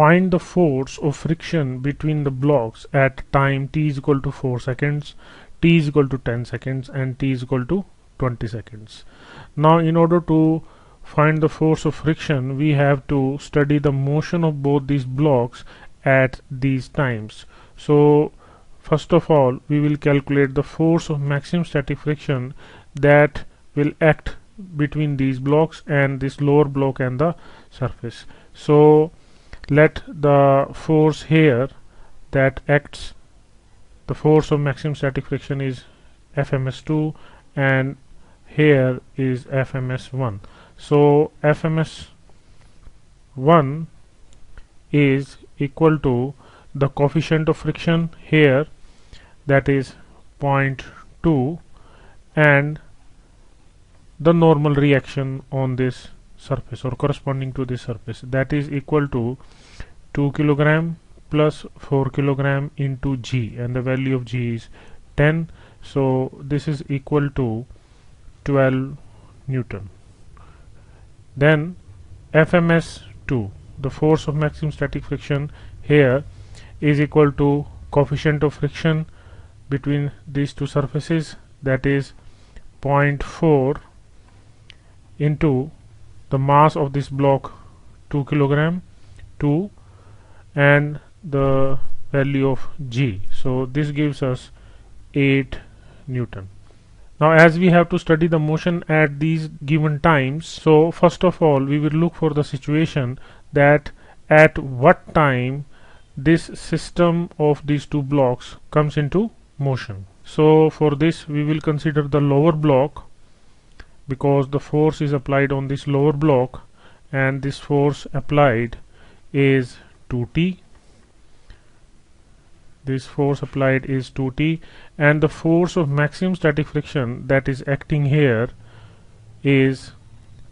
find the force of friction between the blocks at time t is equal to 4 seconds, t is equal to 10 seconds, and t is equal to 20 seconds. Now in order to find the force of friction, we have to study the motion of both these blocks at these times. So first of all, we will calculate the force of maximum static friction that will act between these blocks and this lower block and the surface. So let the force here that acts, the force of maximum static friction is FMS2 and here is FMS1. So FMS1 is equal to the coefficient of friction here, that is 0.2, and the normal reaction on this surface or corresponding to this surface, that is equal to 2 kilogram plus 4 kilogram into G, and the value of G is 10. So this is equal to 12 Newton. Then FMS2, the force of maximum static friction here, is equal to coefficient of friction between these two surfaces, that is 0.4 into the mass of this block 2 kilogram 2 and the value of G. So this gives us 8 Newton. Now as we have to study the motion at these given times, so first of all we will look for the situation that at what time this system of these two blocks comes into motion. So for this we will consider the lower block, because the force is applied on this lower block and this force applied is 2T. This force applied is 2T, and the force of maximum static friction that is acting here is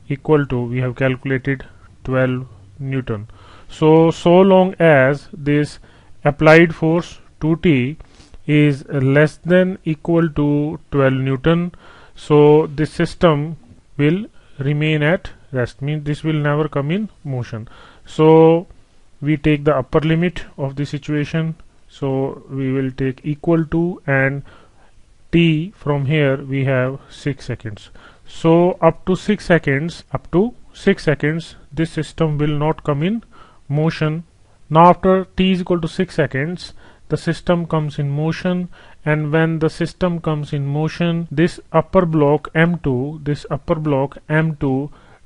equal to, we have calculated, 12 Newton. So long as this applied force 2T is less than equal to 12 Newton, so this system will remain at rest, means this will never come in motion. So we take the upper limit of the situation, so we will take equal to, and t from here we have 6 seconds. So up to 6 seconds this system will not come in motion. Now after t is equal to 6 seconds the system comes in motion, and when the system comes in motion, this upper block M2,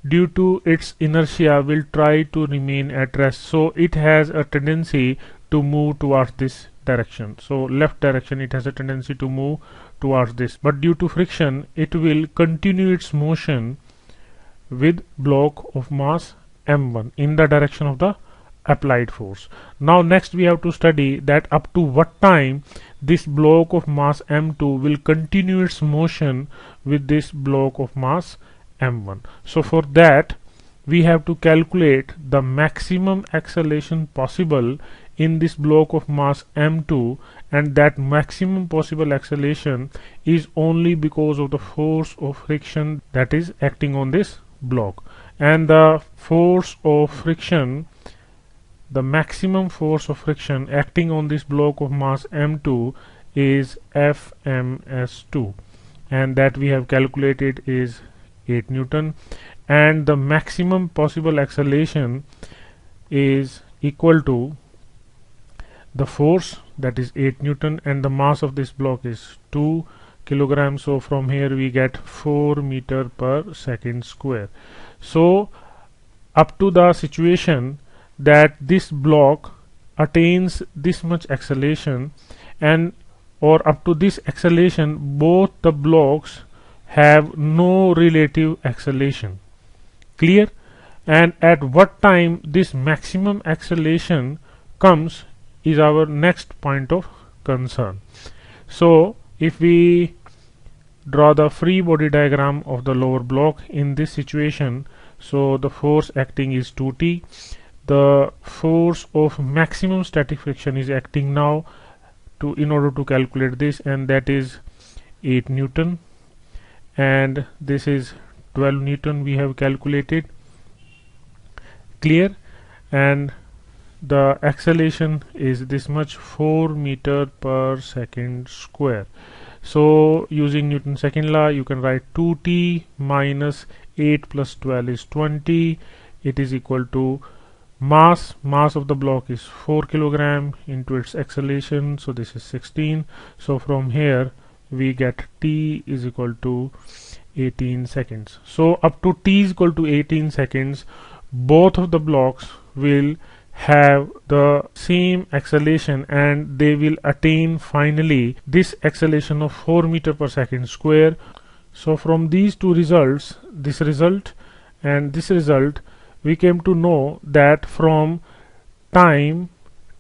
due to its inertia will try to remain at rest. So it has a tendency to move towards this direction, so left direction it has a tendency to move towards this, but due to friction it will continue its motion with block of mass M1 in the direction of the applied force. Now next we have to study that up to what time this block of mass M2 will continue its motion with this block of mass M1. So for that we have to calculate the maximum acceleration possible in this block of mass M2, and that maximum possible acceleration is only because of the force of friction that is acting on this block. And the force of friction, the maximum force of friction acting on this block of mass M2 is FMS2, and that we have calculated is 8 Newton, and the maximum possible acceleration is equal to the force, that is 8 Newton, and the mass of this block is 2 kilograms. So from here we get 4 meter per second square. So up to the situation that this block attains this much acceleration, and or up to this acceleration both the blocks have no relative acceleration. Clear? And at what time this maximum acceleration comes is our next point of concern. So if we draw the free body diagram of the lower block in this situation, so the force acting is 2T, the force of maximum static friction is acting now in order to calculate this, and that is 8 Newton, and this is 12 Newton we have calculated. Clear? And the acceleration is this much, 4 meter per second square. So using Newton's second law, you can write 2t minus 8 plus 12 is 20. It is equal to mass of the block is 4 kilogram into its acceleration, so this is 16. So from here we get t is equal to 18 seconds. So up to t is equal to 18 seconds, both of the blocks will have the same acceleration and they will attain finally this acceleration of 4 meter per second square. So from these two results, this result and this result, we came to know that from time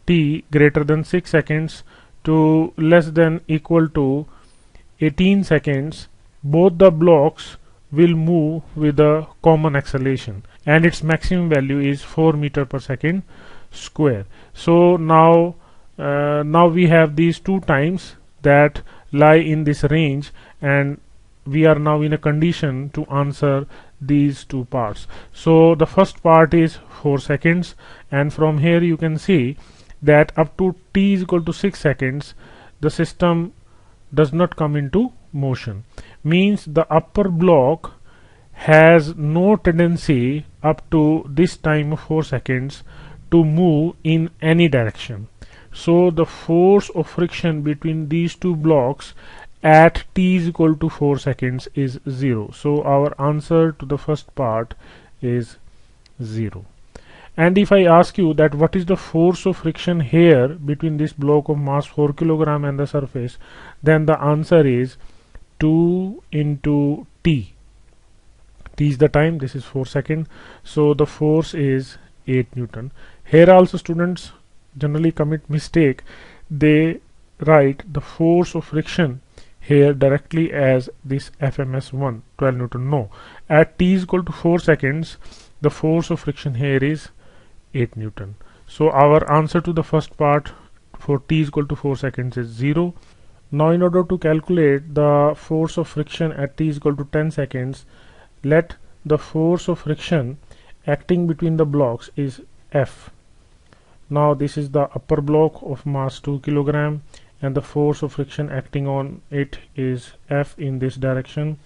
t greater than 6 seconds to less than equal to 18 seconds, both the blocks will move with a common acceleration and its maximum value is 4 meter per second square. So now we have these two times that lie in this range, and we are now in a condition to answer these two parts. So the first part is 4 seconds, and from here you can see that up to t is equal to 6 seconds the system does not come into motion, means the upper block has no tendency up to this time of 4 seconds to move in any direction. So the force of friction between these two blocks at t is equal to 4 seconds is 0. So our answer to the first part is 0. And if I ask you that what is the force of friction here between this block of mass 4 kilogram and the surface, then the answer is 2 into t. T is the time, this is 4 seconds, so the force is 8 Newton. Here also students generally commit mistake. They write the force of friction here directly as this FMS1, 12 Newton. No, at t is equal to 4 seconds the force of friction here is 8 Newton. So our answer to the first part for t is equal to 4 seconds is 0. Now in order to calculate the force of friction at t is equal to 10 seconds, let the force of friction acting between the blocks is F. Now this is the upper block of mass 2 kilogram and the force of friction acting on it is F in this direction.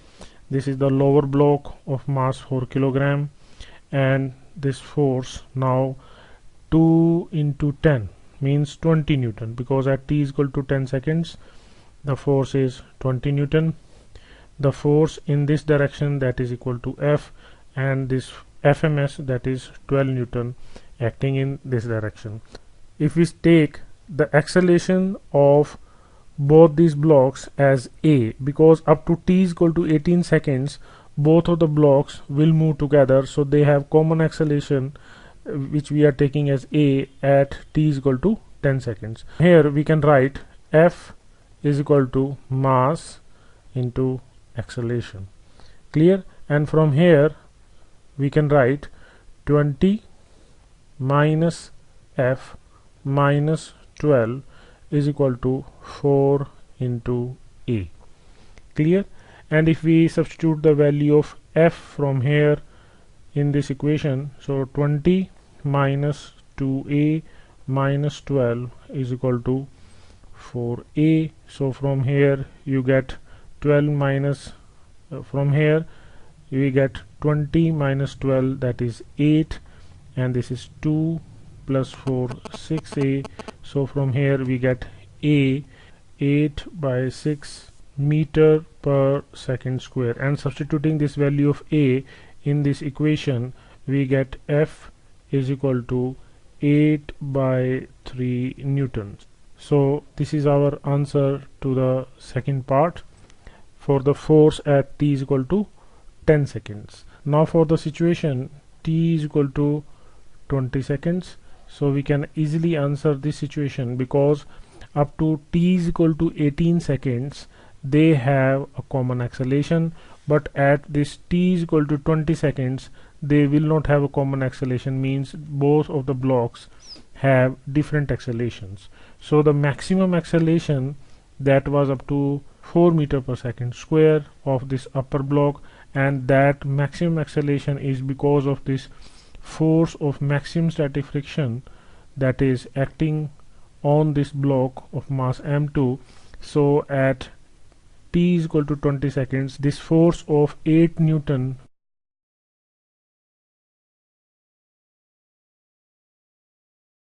This is the lower block of mass 4 kilogram and this force now 2 into 10 means 20 Newton, because at t is equal to 10 seconds the force is 20 Newton. The force in this direction, that is equal to F, and this FMS, that is 12 Newton acting in this direction. If we take the acceleration of both these blocks as A, because up to t is equal to 18 seconds both of the blocks will move together, so they have common acceleration which we are taking as A at t is equal to 10 seconds. Here we can write F is equal to mass into acceleration. Clear? And from here we can write 20 minus F minus 12 is equal to 4 into A. Clear? And if we substitute the value of F from here in this equation, so 20 minus 2A minus 12 is equal to 4A. So from here you get 12 minus from here we get 20 minus 12, that is 8, and this is 2 plus 4 6A. So from here we get A 8 by 6 meter per second square, and substituting this value of A in this equation we get F is equal to 8 by 3 newtons. So this is our answer to the second part for the force at t is equal to 10 seconds. Now for the situation t is equal to 20 seconds, so we can easily answer this situation because up to t is equal to 18 seconds they have a common acceleration, but at this t is equal to 20 seconds they will not have a common acceleration, means both of the blocks have different accelerations. So the maximum acceleration that was up to 4 meter per second square of this upper block, and that maximum acceleration is because of this force of maximum static friction that is acting on this block of mass m2. So at t is equal to 20 seconds, this force of 8 Newton